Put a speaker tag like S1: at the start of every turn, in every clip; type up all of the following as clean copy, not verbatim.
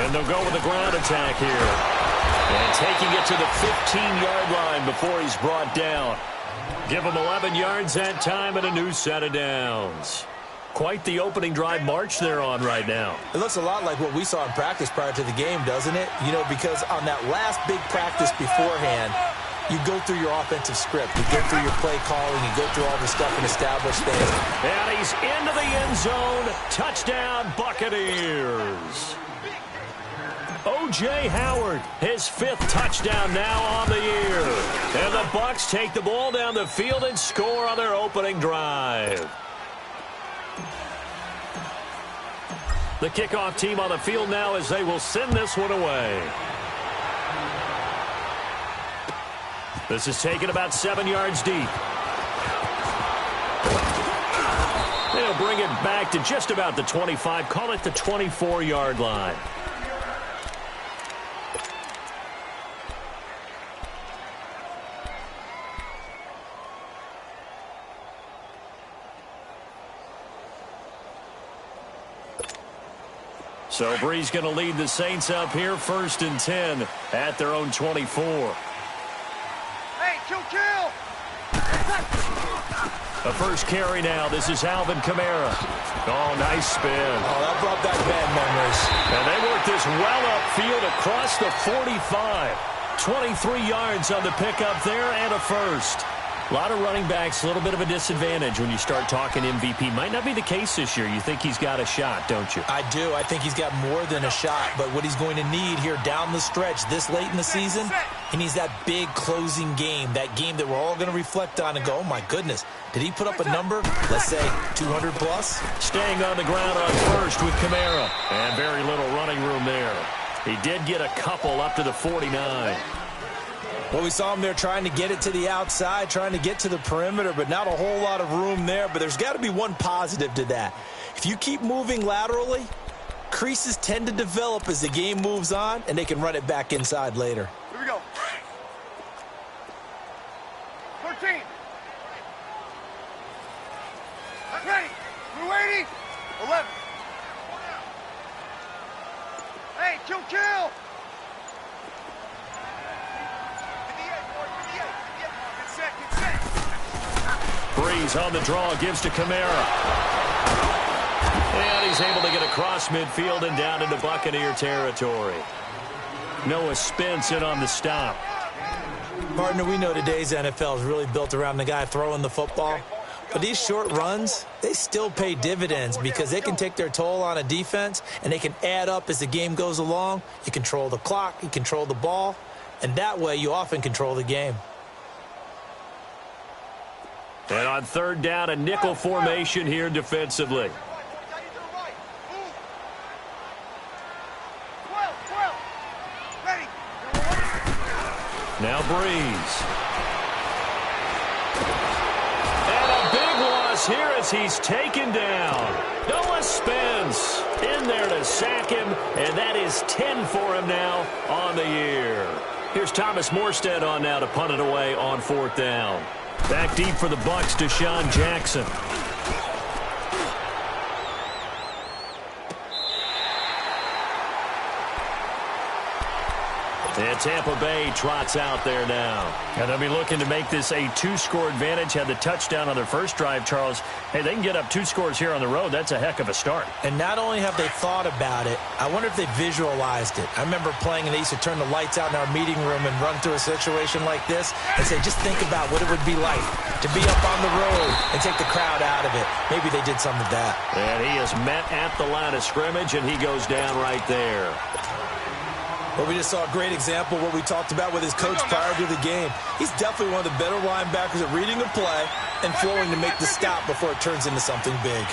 S1: And they'll go with the ground attack here. And taking it to the 15-yard line before he's brought down. Give him 11 yards that time and a new set of downs. Quite the opening drive march they're on right now.
S2: It looks a lot like what we saw in practice prior to the game, doesn't it? You know, because on that last big practice beforehand, you go through your offensive script. You go through your play calling. You go through all the stuff and establish things.
S1: And he's into the end zone. Touchdown, Buccaneers. O.J. Howard, his 5th touchdown now on the year. And the Bucs take the ball down the field and score on their opening drive. The kickoff team on the field now as they will send this one away. This is taken about 7 yards deep. They'll bring it back to just about the 25. Call it the 24-yard line. So Bree's going to lead the Saints up here, 1st and 10 at their own 24.
S3: Hey, kill!
S1: The first carry now. This is Alvin Kamara. Oh, nice spin.
S2: Oh, that brought back bad memories.
S1: And they work this well upfield across the 45. 23 yards on the pickup there and a first. A lot of running backs, a little bit of a disadvantage when you start talking MVP. Might not be the case this year. You think he's got a shot, don't you?
S2: I do. I think he's got more than a shot. But what he's going to need here down the stretch this late in the season, he needs that big closing game, that game that we're all going to reflect on and go, oh, my goodness, did he put up a number, let's say, 200 plus?
S1: Staying on the ground on first with Kamara. And very little running room there. He did get a couple up to the 49.
S2: Well, we saw him there trying to get it to the outside, trying to get to the perimeter, but not a whole lot of room there. But there's got to be one positive to that. If you keep moving laterally, creases tend to develop as the game moves on, and they can run it back inside later.
S3: Here we go. 13. Ready. We're waiting. 11. Hey, kill!
S1: Breeze on the draw, gives to Kamara. And he's able to get across midfield and down into Buccaneer territory. Noah Spence in on the stop.
S2: Partner, we know today's NFL is really built around the guy throwing the football. But these short runs, they still pay dividends because they can take their toll on a defense and they can add up as the game goes along. You control the clock, you control the ball, and that way you often control the game.
S1: And on 3rd down, a nickel formation here defensively. Now Breeze. And a big loss here as he's taken down. Noah Spence in there to sack him, and that is 10 for him now on the year. Here's Thomas Morstead on now to punt it away on 4th down. Back deep for the Bucs, Deshaun Jackson. And Tampa Bay trots out there now. And they'll be looking to make this a 2-score advantage. Had the touchdown on their first drive, Charles. Hey, they can get up 2 scores here on the road. That's a heck of a start.
S2: And not only have they thought about it, I wonder if they visualized it. I remember playing and they used to turn the lights out in our meeting room and run through a situation like this and say, just think about what it would be like to be up on the road and take the crowd out of it. Maybe they did some of that.
S1: And he is met at the line of scrimmage, and he goes down right there.
S2: Well, we just saw a great example of what we talked about with his coach prior to the game. He's definitely one of the better linebackers at reading a play and flowing to make the stop before it turns into something big.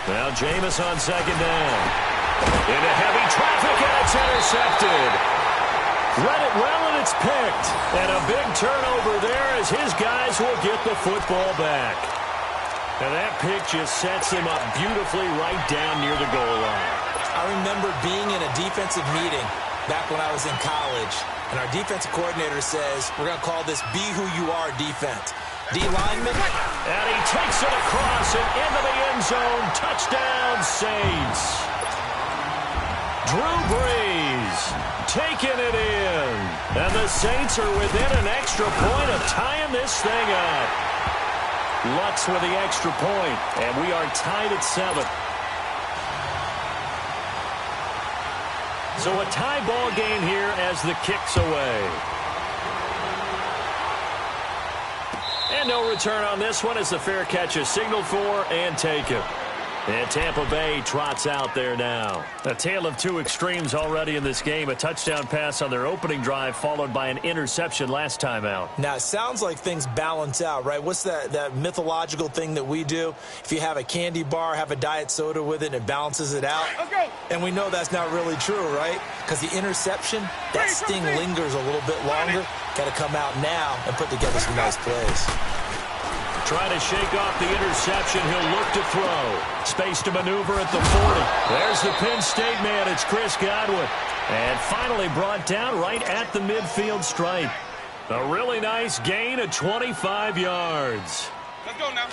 S1: Now Jameis on 2nd down. Into heavy traffic, and it's intercepted. Read it well, and it's picked. And a big turnover there as his guys will get the football back. And that pick just sets him up beautifully right down near the goal line.
S2: I remember being in a defensive meeting back when I was in college, and our defensive coordinator says, we're going to call this be who you are defense. D-lineman.
S1: And he takes it across and into the end zone. Touchdown, Saints. Drew Brees taking it in. And the Saints are within an extra point of tying this thing up. Lutz with the extra point, and we are tied at 7. So a tie ball game here as the kick's away. And no return on this one as the fair catch is signaled for and taken. And Tampa Bay trots out there now. A tale of two extremes already in this game. A touchdown pass on their opening drive followed by an interception last time out.
S2: Now, it sounds like things balance out, right? What's that mythological thing that we do? If you have a candy bar, have a diet soda with it, and it balances it out. And we know that's not really true, right? Because the interception, that sting lingers a little bit longer. Got to come out now and put together some nice plays.
S1: Trying to shake off the interception. He'll look to throw. Space to maneuver at the 40. There's the Penn State man. It's Chris Godwin. And finally brought down right at the midfield stripe. A really nice gain of 25 yards.
S3: Let's go now.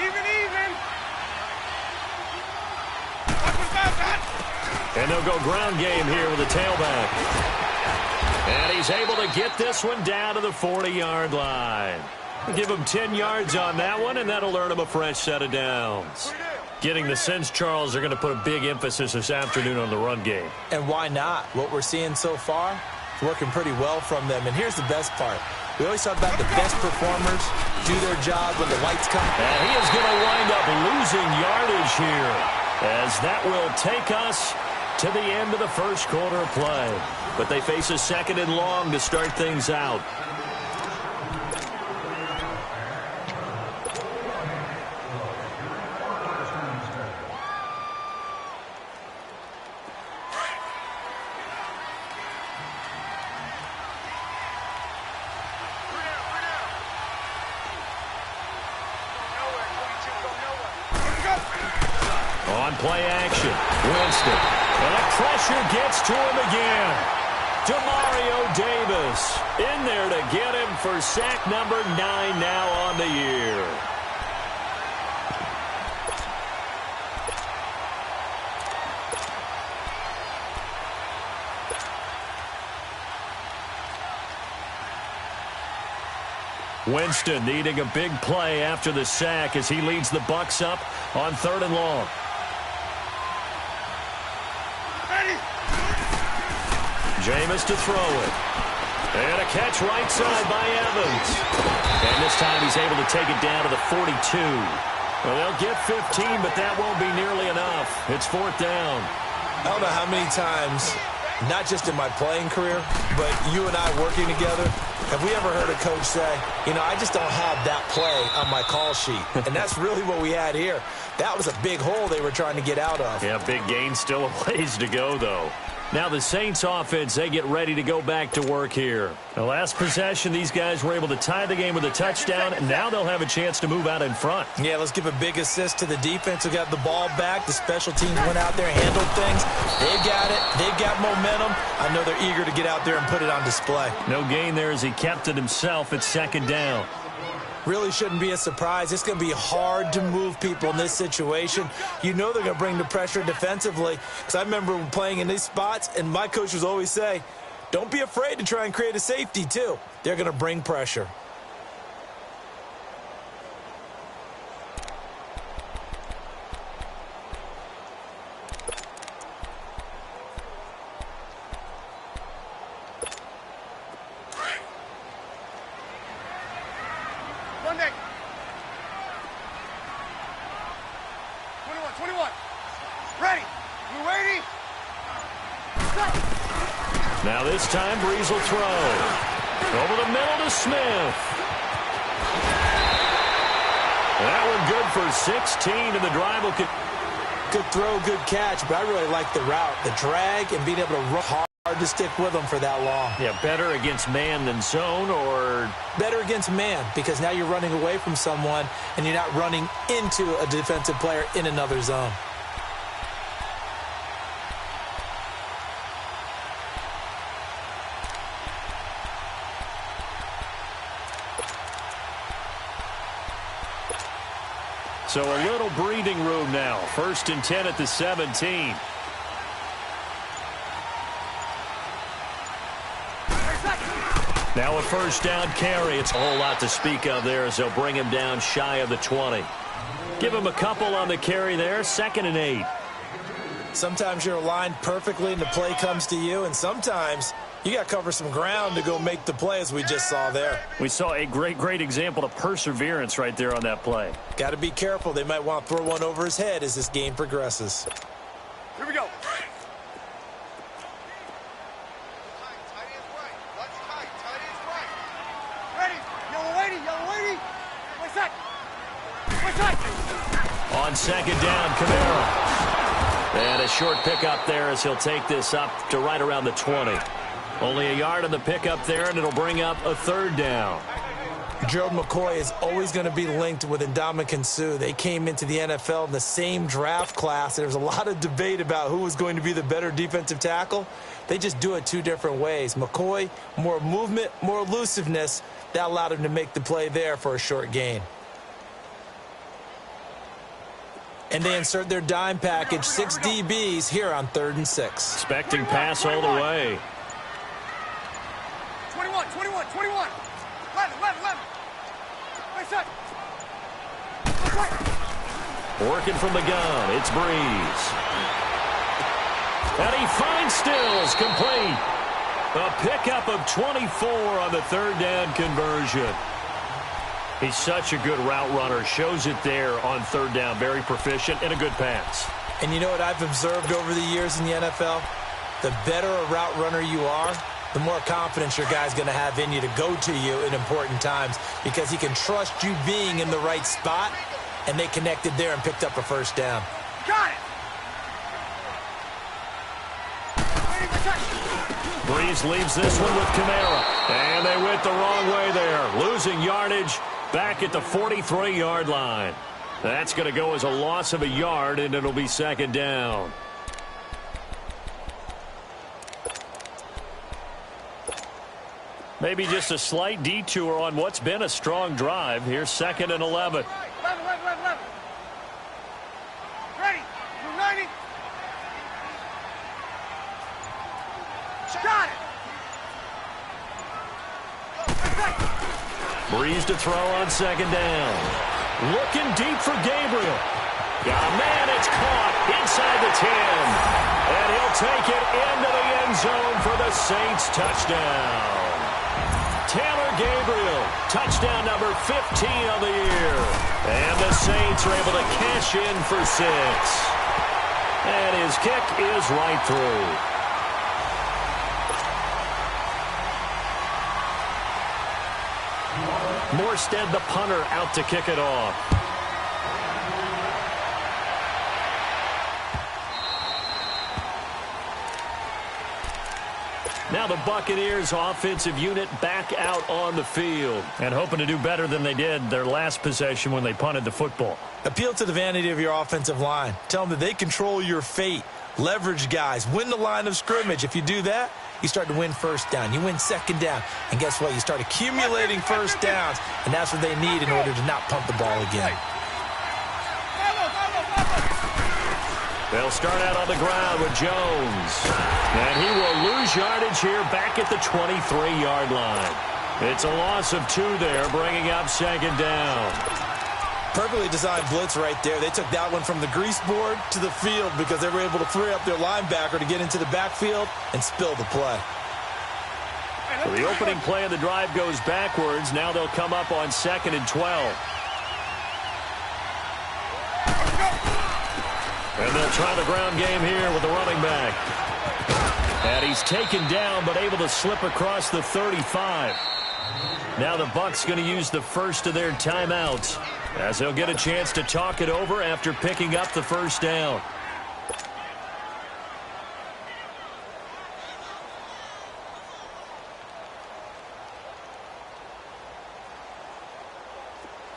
S3: Even.
S1: And they'll go ground game here with a tailback. And he's able to get this one down to the 40-yard line. Give him 10 yards on that one, and that'll earn him a fresh set of downs. Getting the sense, Charles, they're going to put a big emphasis this afternoon on the run game.
S2: And why not? What we're seeing so far, working pretty well from them. And here's the best part. We always talk about the best performers do their job when the lights come.
S1: And he is going to wind up losing yardage here, as that will take us to the end of the first quarter of play. But they face a second and long to start things out. On play action, Winston. And that pressure gets to him again. Demario Davis in there to get him for sack number 9 now on the year. Winston needing a big play after the sack as he leads the Bucs up on 3rd and long. Jameis to throw it. And a catch right side by Evans. And this time he's able to take it down to the 42. Well, they'll get 15, but that won't be nearly enough. It's 4th down.
S2: I don't know how many times, not just in my playing career, but you and I working together, have we ever heard a coach say, I just don't have that play on my call sheet. And that's really what we had here. That was a big hole they were trying to get out of.
S1: Yeah, big gain, still a ways to go, though. Now the Saints offense, they get ready to go back to work here. The last possession, these guys were able to tie the game with a touchdown, and now they'll have a chance to move out in front.
S2: Yeah, let's give a big assist to the defense who got the ball back. The special teams went out there, handled things. They've got it. They've got momentum. I know they're eager to get out there and put it on display.
S1: No gain there as he kept it himself at 2nd down.
S2: Really shouldn't be a surprise. It's going to be hard to move people in this situation. You know they're going to bring the pressure defensively. Because I remember playing in these spots, and my coach was always say, don't be afraid to try and create a safety, too. They're going to bring pressure.
S3: Monday. 21. Ready. You ready?
S1: Now this time, Brees will throw. Over the middle to Smith. That one good for 16, and the drive will continue.
S2: Good throw, good catch, but I really like the route, the drag, and being able to run hard to stick with them for that long.
S1: Yeah, better against man than zone, or?
S2: Better against man, because now you're running away from someone, and you're not running into a defensive player in another zone.
S1: So a little breathing room now. 1st and 10 at the 17. Now a first down carry. It's a whole lot to speak of there as they'll bring him down shy of the 20. Give him a couple on the carry there. 2nd and 8.
S2: Sometimes you're aligned perfectly and the play comes to you, and sometimes you got to cover some ground to go make the play, as we just saw there.
S1: We saw a great example of perseverance right there on that play.
S2: Got to be careful. They might want to throw one over his head as this game progresses.
S3: Here we go.
S1: On 2nd down, Kamara. And a short pickup there as he'll take this up to right around the 20. Only a yard on the pickup there, and it'll bring up a 3rd down.
S2: Gerald McCoy is always going to be linked with Ndamukong Suh. They came into the NFL in the same draft class, and there was a lot of debate about who was going to be the better defensive tackle. They just do it 2 different ways. McCoy, more movement, more elusiveness. That allowed him to make the play there for a short gain. And they insert their dime package, 6 DBs here on 3rd and 6.
S1: Expecting pass all the way.
S3: 21. 11. Right side.
S1: Working from the gun, it's Breeze. And he finds Stills, complete. A pickup of 24 on the 3rd down conversion. He's such a good route runner. Shows it there on 3rd down. Very proficient and a good pass.
S2: And you know what I've observed over the years in the NFL? The better a route runner you are, the more confidence your guy's going to have in you to go to you in important times, because he can trust you being in the right spot, and they connected there and picked up a 1st down.
S3: Got it.
S1: Breeze leaves this one with Kamara. And they went the wrong way there. Losing yardage back at the 43-yard line. That's going to go as a loss of a yard, and it'll be 2nd down. Maybe just a slight detour on what's been a strong drive. Here's 2nd and 11.
S3: 11. Ready. You're ready. Got it.
S1: Breeze to throw on 2nd down. Looking deep for Gabriel. Got a man, it's caught inside the 10. And he'll take it into the end zone for the Saints touchdown. Taylor Gabriel, touchdown number 15 on the year. And the Saints are able to cash in for 6. And his kick is right through. Morstead, the punter, out to kick it off. Now the Buccaneers offensive unit back out on the field and hoping to do better than they did their last possession when they punted the football.
S2: Appeal to the vanity of your offensive line. Tell them that they control your fate. Leverage guys. Win the line of scrimmage. If you do that, you start to win 1st down. You win 2nd down. And guess what? You start accumulating 1st downs. And that's what they need in order to not pump the ball again.
S1: They'll start out on the ground with Jones. And he will lose yardage here back at the 23-yard line. It's a loss of 2 there, bringing up 2nd down.
S2: Perfectly designed blitz right there. They took that one from the grease board to the field because they were able to free up their linebacker to get into the backfield and spill the play.
S1: So the opening play of the drive goes backwards. Now they'll come up on 2nd and 12. And they'll try the ground game here with the running back. And he's taken down but able to slip across the 35. Now the Bucs going to use the first of their timeouts as they'll get a chance to talk it over after picking up the 1st down.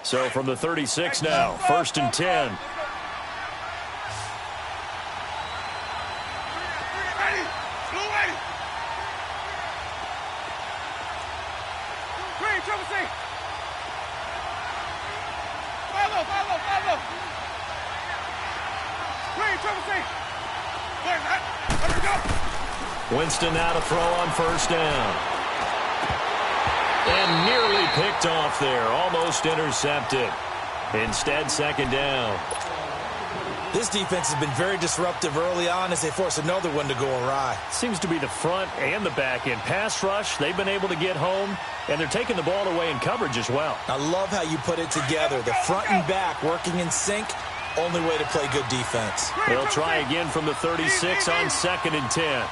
S1: So from the 36 now, 1st and 10.
S3: Follow, follow, follow. Clean, triple C. Clear, Matt. Let her go.
S1: Winston now to throw on first down. And nearly picked off there. Almost intercepted. Instead, second down.
S2: This defense has been very disruptive early on as they force another one to go awry.
S1: Seems to be the front and the back end. Pass rush, they've been able to get home, and they're taking the ball away in coverage as well.
S2: I love how you put it together. The front and back working in sync, only way to play good defense.
S1: They'll try again from the 36 on 2nd and 10.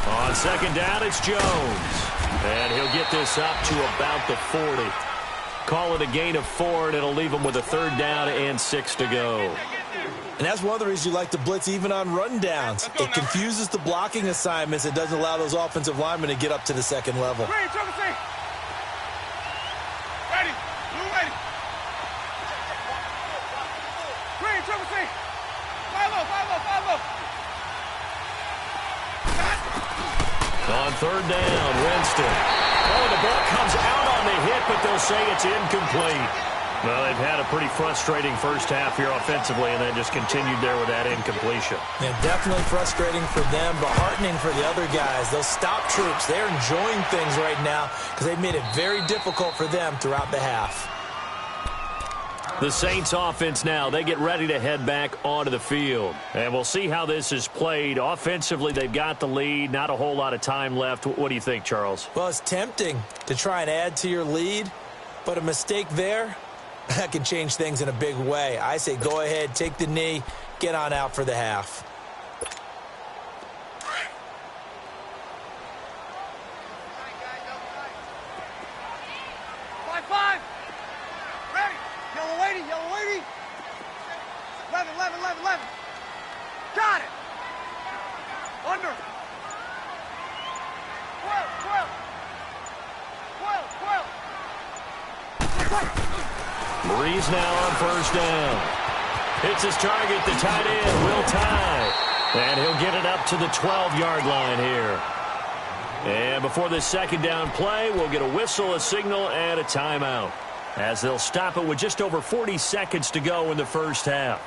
S1: On second down, it's Jones. And he'll get this up to about the 40. Call it a gain of 4, and it'll leave him with a 3rd down and 6 to go.
S2: And that's one of the reasons you like to blitz even on run downs. It confuses the blocking assignments. It doesn't allow those offensive linemen to get up to the second level.
S3: Ready, triple C. Ready, blue ready. Ready, triple C. Follow, follow, follow.
S1: On 3rd down, Winston. Oh, the ball comes out on the hit, but they'll say it's incomplete. Well, they've had a pretty frustrating first half here offensively, and then just continued there with that incompletion.
S2: Yeah, definitely frustrating for them, but heartening for the other guys. Those stop troops, they're enjoying things right now because they've made it very difficult for them throughout the half.
S1: The Saints offense now, they get ready to head back onto the field. And we'll see how this is played. Offensively, they've got the lead. Not a whole lot of time left. What do you think, Charles?
S2: Well, it's tempting to try and add to your lead, but a mistake there, that can change things in a big way. I say go ahead, take the knee, get on out for the half.
S3: Yellow lady. 11. Got it. Under. 12.
S1: Breeze now on first down. Hits his target, the tight end, Will Tye. And he'll get it up to the 12-yard line here. And before this second down play, we'll get a whistle, a signal, and a timeout, as they'll stop it with just over 40 seconds to go in the first half.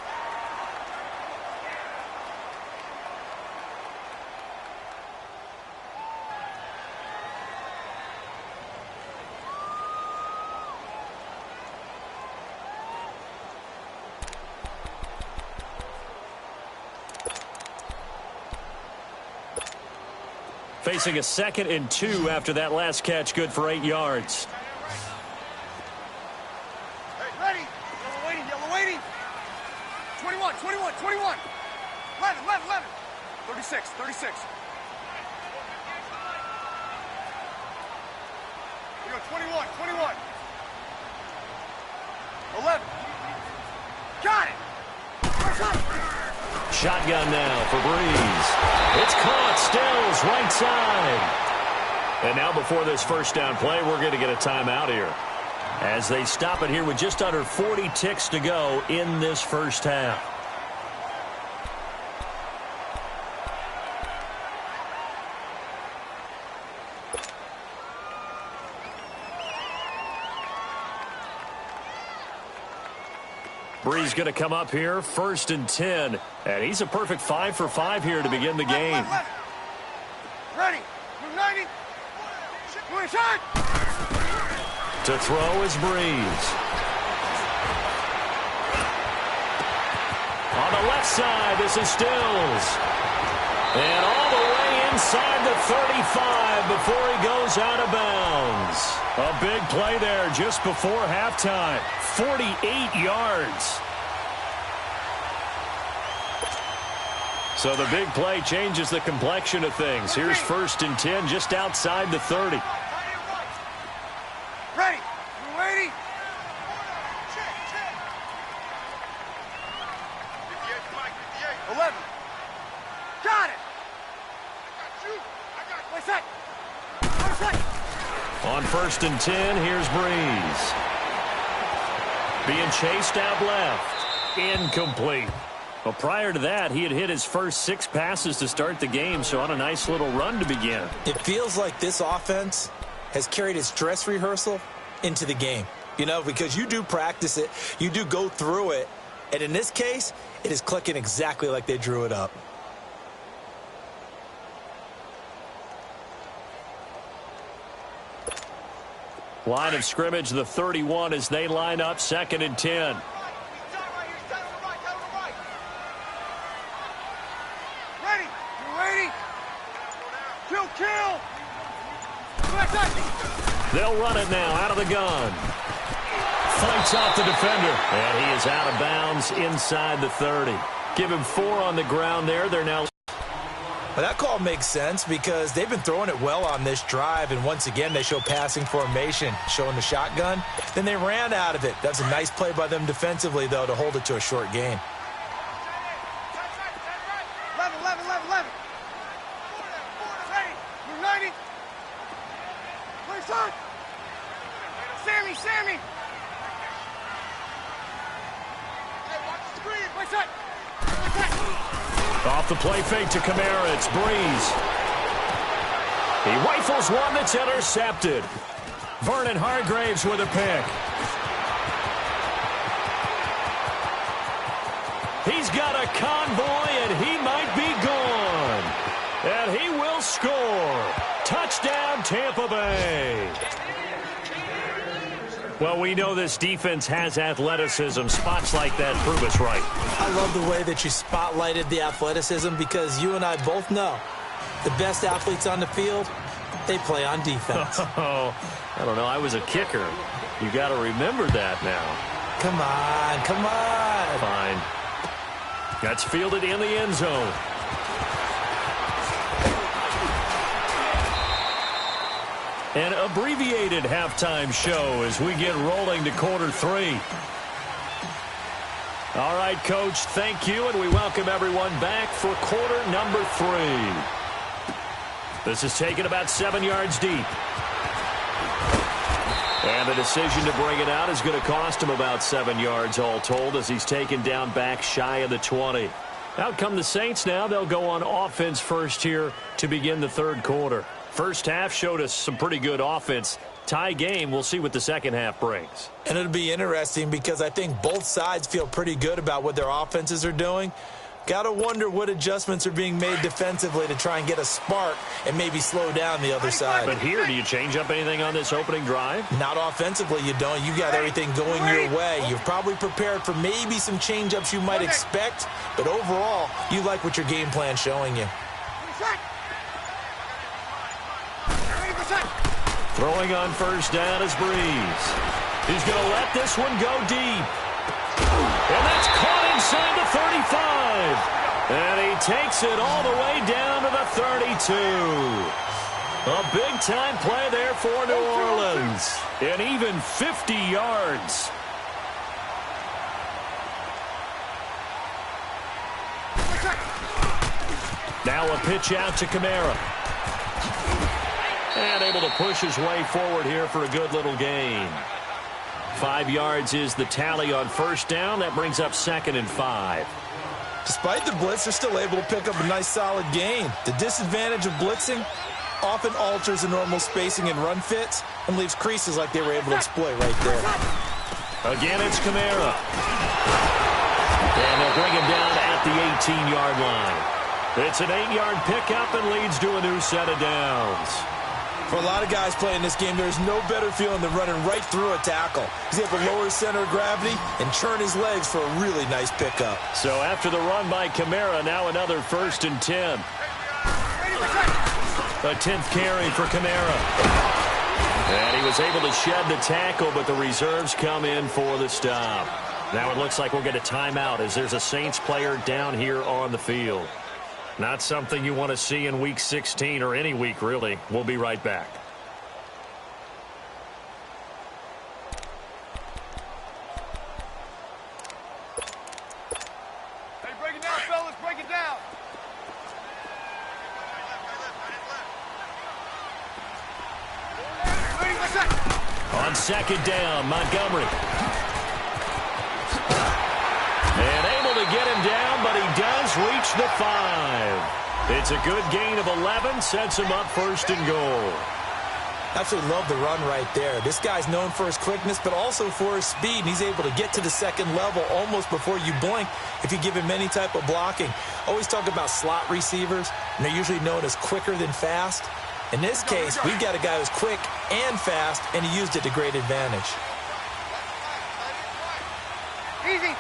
S1: Facing a 2nd and 2 after that last catch, good for 8 yards.
S3: Ready. Yellow waiting. 21. 11. 36. We go 21. 11. Got it.
S1: Shotgun now for Breeze. It's caught. Stills right side. And now before this first down play, we're going to get a timeout here, as they stop it here with just under 40 ticks to go in this first half. Breeze going to come up here, 1st and 10. And he's a perfect 5 for 5 here to begin the game.
S3: Ready. Move 90. Move shot.
S1: To throw is Breeze. On the left side, this is Stills. And all the way inside the 35 before he goes out of bounds. A big play there just before halftime. 48 yards. So the big play changes the complexion of things. Here's 1st and 10 just outside the 30.
S3: Ready. We're waiting. Got it.
S1: On 1st and 10, here's Breeze. Being chased out left. Incomplete. Well, prior to that, he had hit his first 6 passes to start the game, so on a nice little run to begin.
S2: It feels like this offense has carried its dress rehearsal into the game. You know, because you do practice it, you do go through it, and in this case, it is clicking exactly like they drew it up.
S1: Line of scrimmage, the 31 as they line up, 2nd and 10.
S3: Kill!
S1: They'll run it now out of the gun. Fights off the defender. And he is out of bounds inside the 30. Give him 4 on the ground there. They're now...
S2: Well, that call makes sense because they've been throwing it well on this drive, and once again they show passing formation, showing the shotgun. Then they ran out of it. That's a nice play by them defensively, though, to hold it to a short gain.
S3: 11. Ready. You're 90. Where's on? Sammy. Hey, watch the screen. Where's that?
S1: Off the play fake to Kamara. It's Breeze. He rifles one that's intercepted. Vernon Hargraves with a pick. He's got a convoy, and he might be gone. And he will score. Touchdown, Tampa Bay. Well, we know this defense has athleticism. Spots like that prove us right.
S2: I love the way that you spotlighted the athleticism because you and I both know the best athletes on the field, they play on defense.
S1: Oh, I don't know. I was a kicker. You got to remember that now.
S2: Come on.
S1: Fine. That's fielded in the end zone. An abbreviated halftime show as we get rolling to quarter 3. All right, Coach, thank you, and we welcome everyone back for quarter number 3. This is taken about 7 yards deep. And the decision to bring it out is going to cost him about 7 yards all told as he's taken down back shy of the 20. Out come the Saints now. They'll go on offense first here to begin the third quarter. First half showed us some pretty good offense. Tie game, we'll see what the second half brings.
S2: And it'll be interesting because I think both sides feel pretty good about what their offenses are doing. Got to wonder what adjustments are being made defensively to try and get a spark and maybe slow down the other side.
S1: But here, do you change up anything on this opening drive?
S2: Not offensively, you don't. You got everything going your way. You're probably prepared for maybe some change-ups you might expect, but overall, you like what your game plan's showing you.
S1: Throwing on first down is Breeze. He's going to let this one go deep. And that's caught inside the 35. And he takes it all the way down to the 32. A big-time play there for New Orleans. And even 50 yards. Now a pitch out to Kamara. And able to push his way forward here for a good little gain. 5 yards is the tally on first down. That brings up 2nd and 5.
S2: Despite the blitz, they're still able to pick up a nice solid gain. The disadvantage of blitzing often alters the normal spacing and run fits and leaves creases like they were able to exploit right there.
S1: Again, it's Kamara. And they'll bring him down at the 18-yard line. It's an 8-yard pickup and leads to a new set of downs.
S2: For a lot of guys playing this game, there's no better feeling than running right through a tackle. He's able to lower his center of gravity and churn his legs for a really nice pickup.
S1: So after the run by Kamara, now another 1st and 10. A 10th carry for Kamara. And he was able to shed the tackle, but the reserves come in for the stop. Now it looks like we'll get a timeout as there's a Saints player down here on the field. Not something you want to see in Week 16 or any week, really. We'll be right back.
S3: Hey, break it down, fellas. Break it down.
S1: On 2nd down, Montgomery. And able to get him down, but he the 5. It's a good gain of 11, sets him up first and goal.
S2: Absolutely love the run right there. This guy's known for his quickness, but also for his speed, and he's able to get to the second level almost before you blink if you give him any type of blocking. Always talk about slot receivers, and they're usually known as quicker than fast. In this case, we've got a guy who's quick and fast, and he used it to great advantage.
S3: Easy.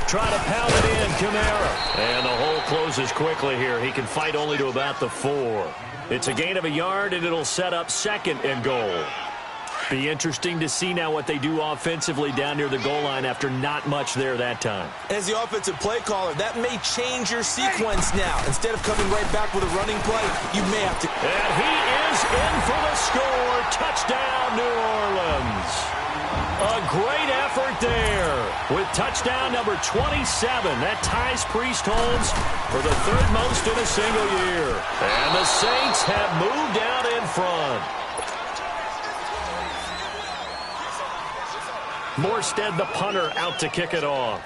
S1: Try to pound it in, Kamara. And the hole closes quickly here. He can fight only to about the 4. It's a gain of a yard, and it'll set up second and goal. Be interesting to see now what they do offensively down near the goal line after not much there that time.
S2: As the offensive play caller, that may change your sequence now. Instead of coming right back with a running play, you may have to.
S1: And he is in for the score. Touchdown, New Orleans. A great effort there with touchdown number 27. That ties Priest Holmes for the 3rd most in a single year. And the Saints have moved out in front. Morstead, the punter, out to kick it off.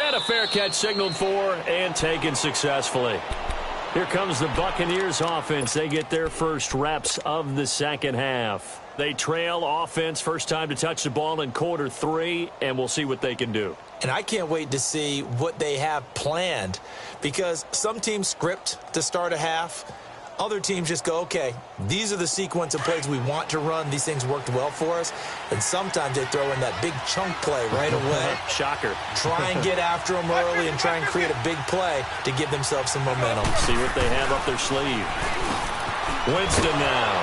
S1: And a fair catch signaled for and taken successfully. Here comes the Buccaneers offense. They get their first reps of the second half. They trail offense first time to touch the ball in quarter 3, and we'll see what they can do.
S2: And I can't wait to see what they have planned, because some teams script to start a half. Other teams just go, okay, these are the sequence of plays we want to run. These things worked well for us. And sometimes they throw in that big chunk play right away.
S1: Shocker.
S2: Try and get after them early and try and create a big play to give themselves some momentum.
S1: See what they have up their sleeve. Winston now.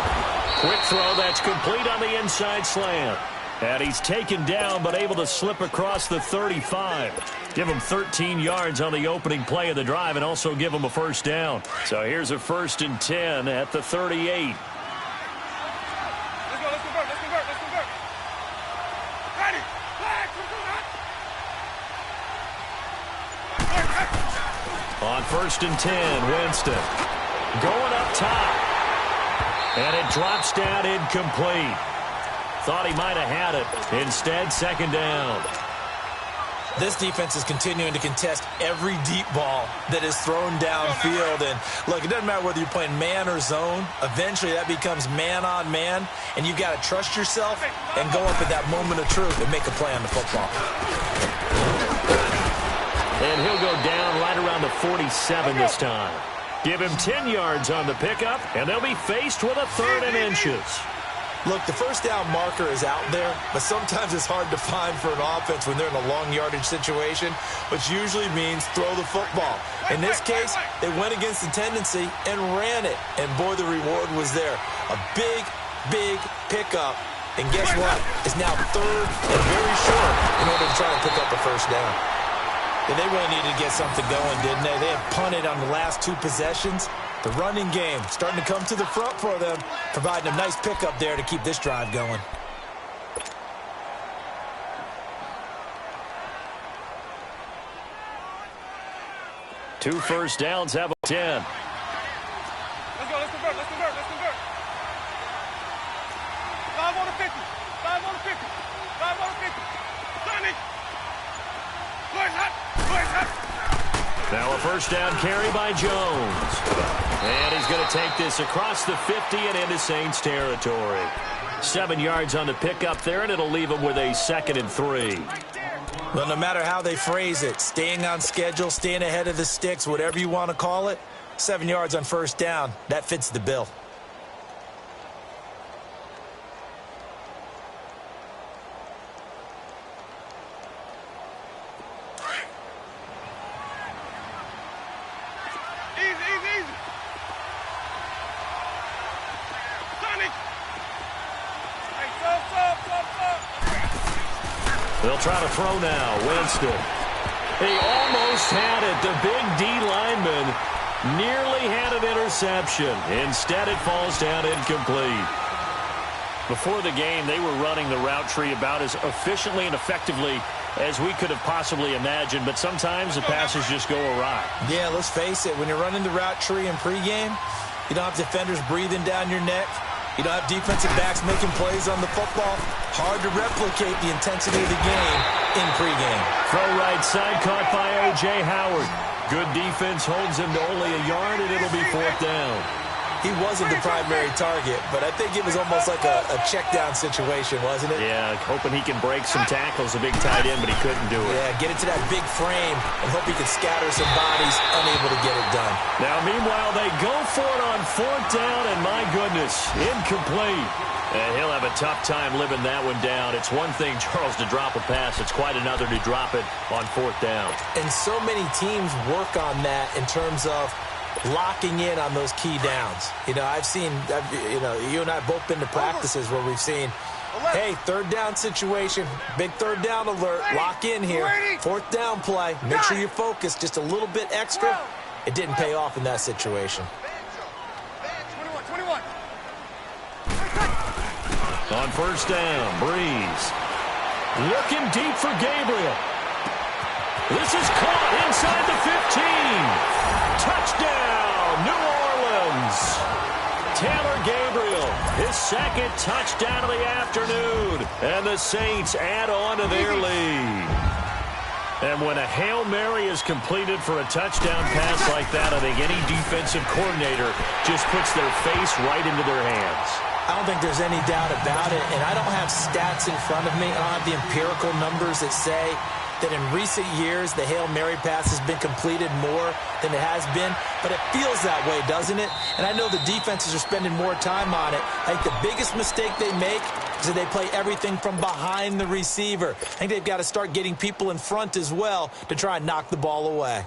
S1: Quick throw that's complete on the inside slant. And he's taken down but able to slip across the 35. Give him 13 yards on the opening play of the drive and also give him a first down. So here's a 1st and 10 at the 38.
S3: Let's convert. Ready. Flag.
S1: On 1st and 10, Winston. Going up top. And it drops down incomplete. Thought he might have had it. Instead, second down.
S2: This defense is continuing to contest every deep ball that is thrown downfield. And, look, it doesn't matter whether you're playing man or zone. Eventually, that becomes man-on-man, and you've got to trust yourself and go up at that moment of truth and make a play on the football.
S1: And he'll go down right around the 47 this time. Give him 10 yards on the pickup, and they'll be faced with a 3rd and inches.
S2: Look, the first down marker is out there, but sometimes it's hard to find for an offense when they're in a long yardage situation, which usually means throw the football. In this case, they went against the tendency and ran it, and boy, the reward was there. A big, big pickup, and guess what? It's now 3rd and very short in order to try to pick up a first down. And they really needed to get something going, didn't they? They have punted on the last 2 possessions. The running game starting to come to the front for them, providing a nice pickup there to keep this drive going.
S1: Two first downs have a 10.
S3: Let's convert. 5 on the 50. 5 on the 50. 5 on the 50. Johnny. Boys hot.
S1: Now a first down carry by Jones. And he's going to take this across the 50 and into Saints territory. 7 yards on the pickup there, and it'll leave him with a 2nd and 3.
S2: Well, no matter how they phrase it, staying on schedule, staying ahead of the sticks, whatever you want to call it, 7 yards on first down, that fits the bill.
S1: They'll try to throw now. Winston. He almost had it. The big D lineman nearly had an interception. Instead, it falls down incomplete. Before the game, they were running the route tree about as efficiently and effectively as we could have possibly imagined, but sometimes the passes just go awry.
S2: Yeah, let's face it. When you're running the route tree in pregame, you don't have defenders breathing down your neck. You don't have defensive backs making plays on the football. Hard to replicate the intensity of the game in pregame.
S1: Throw right side caught by O.J. Howard. Good defense holds him to only a yard, and it'll be 4th down.
S2: He wasn't the primary target, but I think it was almost like a check-down situation, wasn't it?
S1: Yeah, hoping he can break some tackles, a big tight end, but he couldn't do it.
S2: Yeah, get into that big frame and hope he could scatter some bodies, unable to get it done.
S1: Now, meanwhile, they go for it on 4th down, and my goodness, incomplete. And he'll have a tough time living that one down. It's one thing, Charles, to drop a pass. It's quite another to drop it on 4th down.
S2: And so many teams work on that in terms of locking in on those key downs. You know, you and I both been to practices where we've seen, hey, 3rd down situation, big 3rd down alert, lock in here, 4th down play, make sure you focus just a little bit extra. It didn't pay off in that situation.
S3: 21.
S1: On 1st down, Breeze. Looking deep for Gabriel. This is caught inside the 15. Touchdown, New Orleans. Taylor Gabriel, his 2nd touchdown of the afternoon. And the Saints add on to their lead. And when a Hail Mary is completed for a touchdown pass like that, I think any defensive coordinator just puts their face right into their hands.
S2: I don't think there's any doubt about it, and I don't have stats in front of me. I don't have the empirical numbers that say that in recent years the Hail Mary pass has been completed more than it has been, but it feels that way, doesn't it? And I know the defenses are spending more time on it. I think the biggest mistake they make is that they play everything from behind the receiver. I think they've got to start getting people in front as well to try and knock the ball away.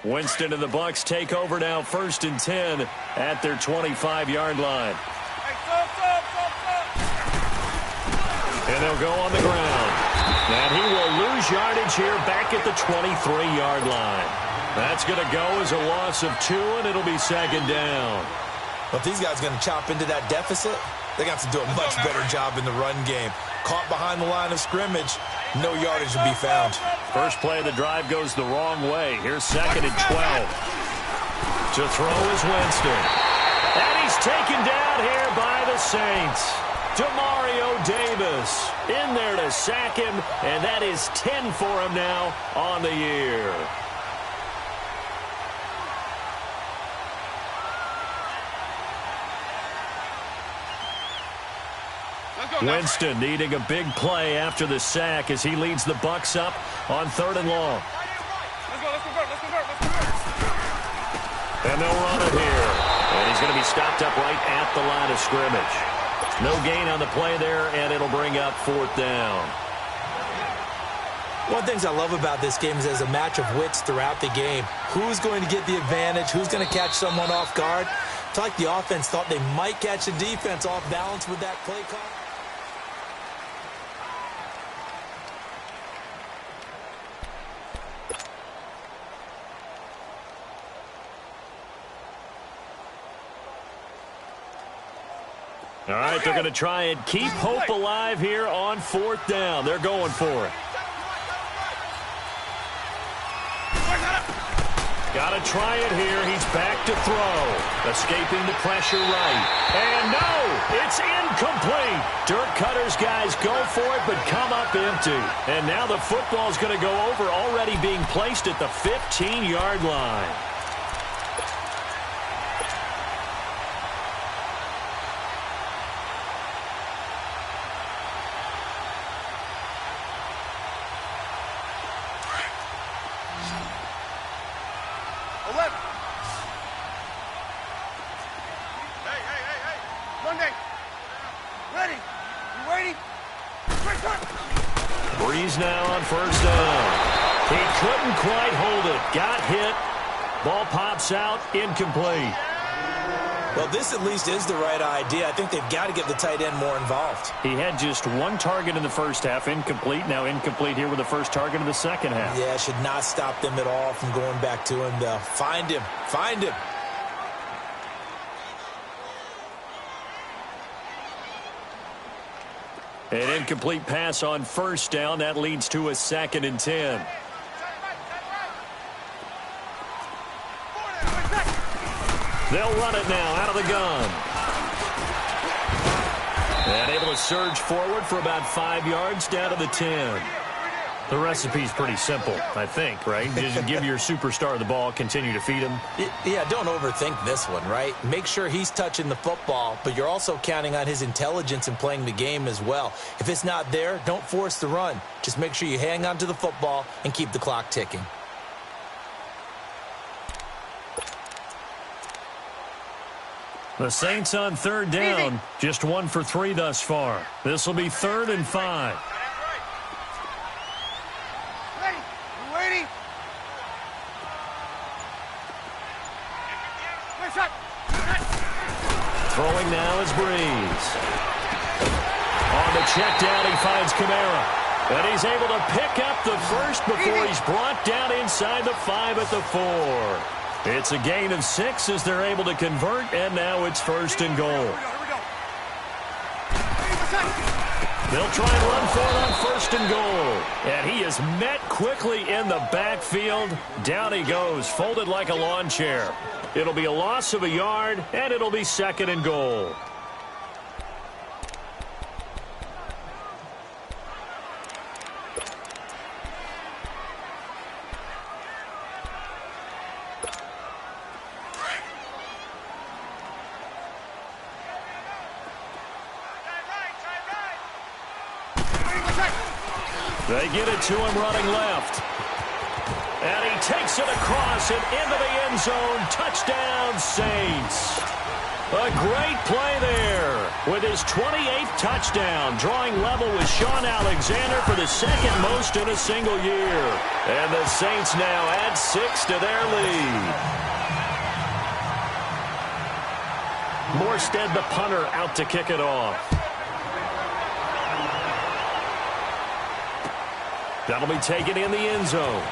S1: Winston and the Bucs take over now, 1st and 10 at their 25-yard line. And they'll go on the ground. And he will lose yardage here back at the 23-yard line. That's going to go as a loss of 2, and it'll be 2nd down.
S2: Well, if these guys are going to chop into that deficit, they got to do a much better job in the run game. Caught behind the line of scrimmage, no yardage to be found.
S1: First play of the drive goes the wrong way. Here's 2nd and 12. To throw is Winston. And he's taken down here by the Saints. Demario Davis in there to sack him, and that is 10 for him now on the year. Winston needing a big play after the sack as he leads the Bucs up on 3rd and long.
S3: Let's go.
S1: And they'll run it here. And he's going to be stopped up right at the line of scrimmage. No gain on the play there, and it'll bring up 4th down.
S2: One of the things I love about this game is there's a match of wits throughout the game. Who's going to get the advantage? Who's going to catch someone off guard? I feel like the offense thought they might catch the defense off balance with that play call.
S1: All right, they're going to try and keep hope alive here on 4th down. They're going for it. Got to try it here. He's back to throw. Escaping the pressure right. And no, it's incomplete. Dirk Cutter's guys go for it, but come up empty. And now the football's going to go over, already being placed at the 15-yard line. Breeze now on 1st down. He couldn't quite hold it. Got hit. Ball pops out. Incomplete.
S2: Well, this at least is the right idea. I think they've got to get the tight end more involved.
S1: He had just 1 target in the first half. Incomplete. Now incomplete here with the first target of the second half.
S2: Yeah, should not stop them at all from going back to him, though. Find him. Find him.
S1: An incomplete pass on 1st down. That leads to a 2nd and 10. They'll run it now out of the gun. And able to surge forward for about 5 yards down to the 10. The recipe's pretty simple, I think, right? Just give your superstar the ball, continue to feed him.
S2: Yeah, don't overthink this one, right? Make sure he's touching the football, but you're also counting on his intelligence in playing the game as well. If it's not there, don't force the run. Just make sure you hang on to the football and keep the clock ticking.
S1: The Saints on third down, just 1 for 3 thus far. This will be 3rd and 5.
S3: Ready?
S1: Throwing now is Breeze. On the check down, he finds Kamara. And he's able to pick up the first before he's brought down inside the 5 at the 4. It's a gain of 6 as they're able to convert, and now it's 1st and goal. They'll try and run for it on 1st and goal. And he is met quickly in the backfield. Down he goes, folded like a lawn chair. It'll be a loss of a yard, and it'll be 2nd and goal. They get it to him running left. And he takes it across and into the end zone. Touchdown, Saints. A great play there with his 28th touchdown, drawing level with Sean Alexander for the 2nd most in a single year. And the Saints now add 6 to their lead. Morstead, the punter, out to kick it off. That'll be taken in the end zone.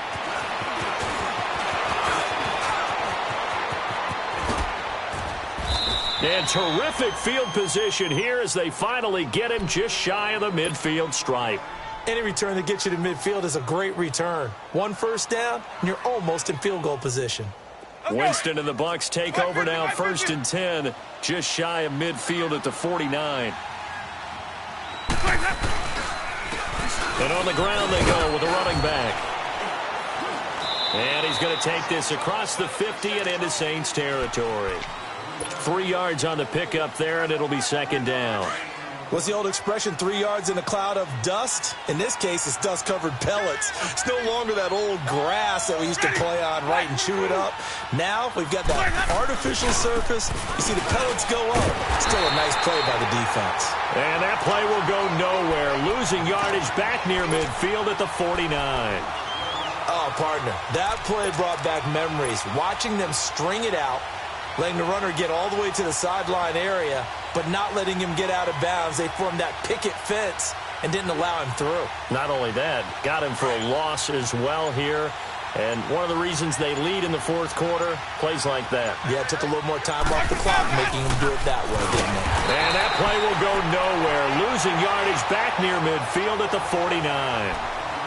S1: And terrific field position here as they finally get him just shy of the midfield stripe.
S2: Any return that gets you to midfield is a great return. 1 first down, and you're almost in field goal position.
S1: Winston and the Bucs take over now, 1st and 10, just shy of midfield at the 49. And on the ground they go with a running back. And he's going to take this across the 50 and into Saints territory. 3 yards on the pickup there, and it'll be 2nd down.
S2: What's the old expression, 3 yards in a cloud of dust? In this case, it's dust-covered pellets. It's no longer that old grass that we used to play on, right, and chew it up. Now we've got that artificial surface. You see the pellets go up. Still a nice play by the defense.
S1: And that play will go nowhere. Losing yardage back near midfield at the 49.
S2: Oh, partner, that play brought back memories. Watching them string it out, letting the runner get all the way to the sideline area, but not letting him get out of bounds. They formed that picket fence and didn't allow him through.
S1: Not only that, got him for a loss as well here. And one of the reasons they lead in the 4th quarter, plays like that.
S2: Yeah, it took a little more time off the clock, making him do it that way, didn't it?
S1: And that play will go nowhere. Losing yardage back near midfield at the 49.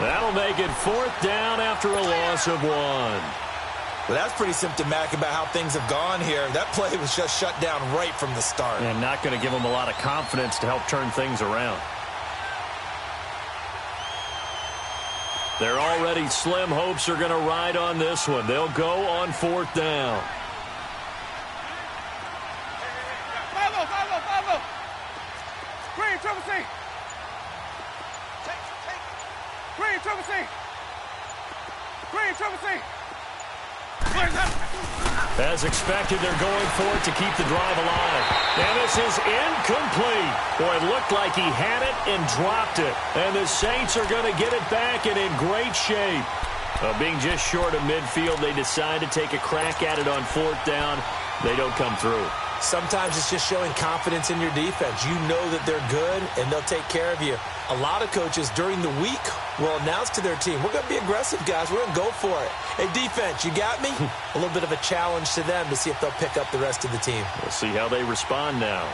S1: That'll make it 4th down after a loss of 1.
S2: Well, that's pretty symptomatic about how things have gone here. That play was just shut down right from the start.
S1: And not going to give them a lot of confidence to help turn things around. Their already slim hopes are going to ride on this one. They'll go on 4th down.
S3: Follow. Green, triple C. Green, triple C. Green, triple C.
S1: As expected, they're going for it to keep the drive alive. And this is incomplete. Boy, it looked like he had it and dropped it. And the Saints are going to get it back and in great shape. Being just short of midfield, they decide to take a crack at it on 4th down. They don't come through.
S2: Sometimes it's just showing confidence in your defense. You know that they're good, and they'll take care of you. A lot of coaches during the week will announce to their team, we're going to be aggressive, guys. We're going to go for it. Hey, defense, you got me? A little bit of a challenge to them to see if they'll pick up the rest of the team.
S1: We'll see how they respond now.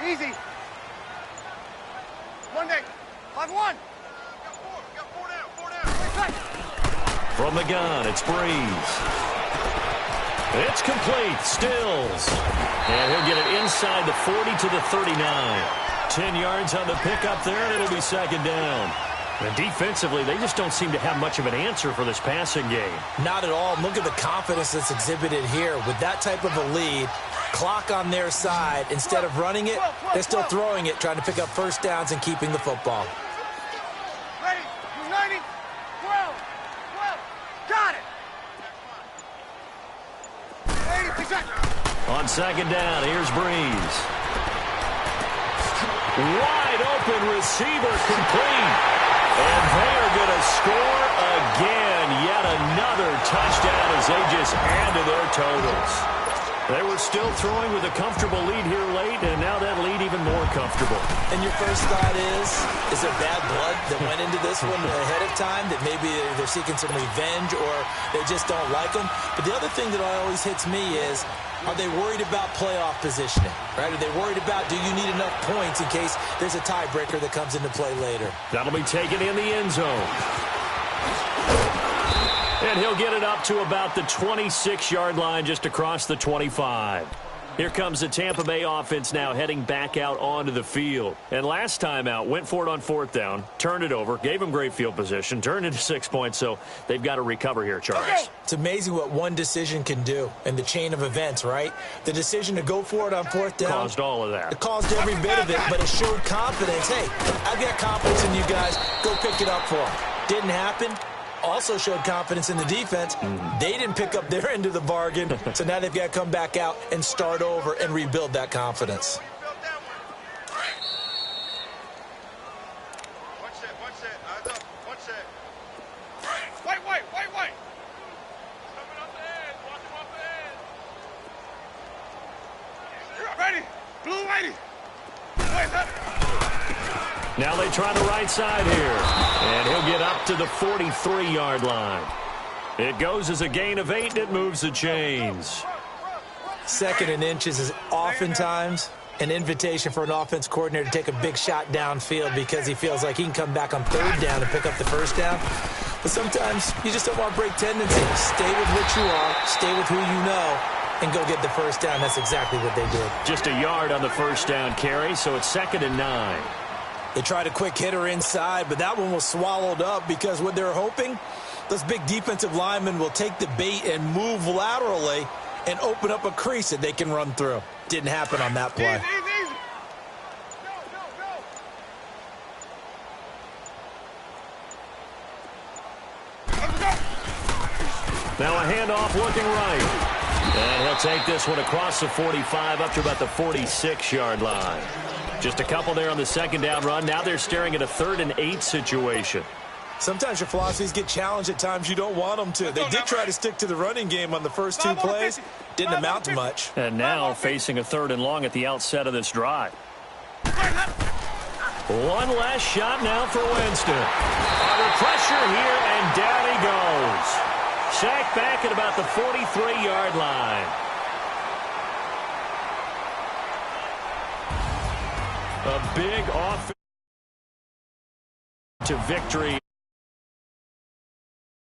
S3: Easy. 1 day. 5-1.
S1: From the gun, it's Breeze. It's complete. Stills. And he'll get it inside the 40 to the 39. 10 yards on the pickup there, and it'll be second down. And defensively, they just don't seem to have much of an answer for this passing game.
S2: Not at all. Look at the confidence that's exhibited here. With that type of a lead, clock on their side, instead of running it, they're still throwing it, trying to pick up first downs and keeping the football.
S3: Ready? 90, 12, 12. Got it. 80, exactly.
S1: On second down, here's Breeze. Wide open receiver complete. And they are going to score again. Yet another touchdown as they just add to their totals. They were still throwing with a comfortable lead here late, and now that lead even more comfortable.
S2: And your first thought is there bad blood that went into this one ahead of time, that maybe they're seeking some revenge or they just don't like them? But the other thing that always hits me is, are they worried about playoff positioning, right? Are they worried about, do you need enough points in case there's a tiebreaker that comes into play later?
S1: That'll be taken in the end zone. And he'll get it up to about the 26-yard line, just across the 25. Here comes the Tampa Bay offense now heading back out onto the field. And last time out, went for it on fourth down, turned it over, gave them great field position, turned into 6 points, so they've got to recover here, Charles.
S2: It's amazing what one decision can do in the chain of events, right? The decision to go for it on fourth down
S1: caused all of that.
S2: It caused every bit of it, but it showed confidence. Hey, I've got confidence in you guys. Go pick it up for them. Didn't happen. Also showed confidence in the defense. They didn't pick up their end of the bargain, so now they've got to come back out and start over and rebuild that confidence.
S3: Wait. Coming off the edge. Watch him off the edge. Ready. Blue lady.
S1: Now they try the right side here. And he'll get up to the 43-yard line. It goes as a gain of 8, and it moves the chains.
S2: Second and inches is oftentimes an invitation for an offense coordinator to take a big shot downfield because he feels like he can come back on third down and pick up the first down. But sometimes you just don't want to break tendency. Stay with what you are, stay with who you know, and go get the first down. That's exactly what they did.
S1: Just a yard on the first down carry, so it's 2nd and 9.
S2: They tried a quick hitter inside, but that one was swallowed up because what they're hoping, those big defensive linemen will take the bait and move laterally and open up a crease that they can run through. Didn't happen on that play.
S3: Easy. Go.
S1: Now a handoff looking right. And he'll take this one across the 45 up to about the 46-yard line. Just a couple there on the second down run. Now they're staring at a 3rd and 8 situation.
S2: Sometimes your philosophies get challenged at times you don't want them to. They did try to stick to the running game on the first 2 plays. Didn't amount to much.
S1: And now facing a 3rd and long at the outset of this drive. One last shot now for Winston. Under pressure here, and down he goes. Sacked back at about the 43-yard line. A big offense to victory.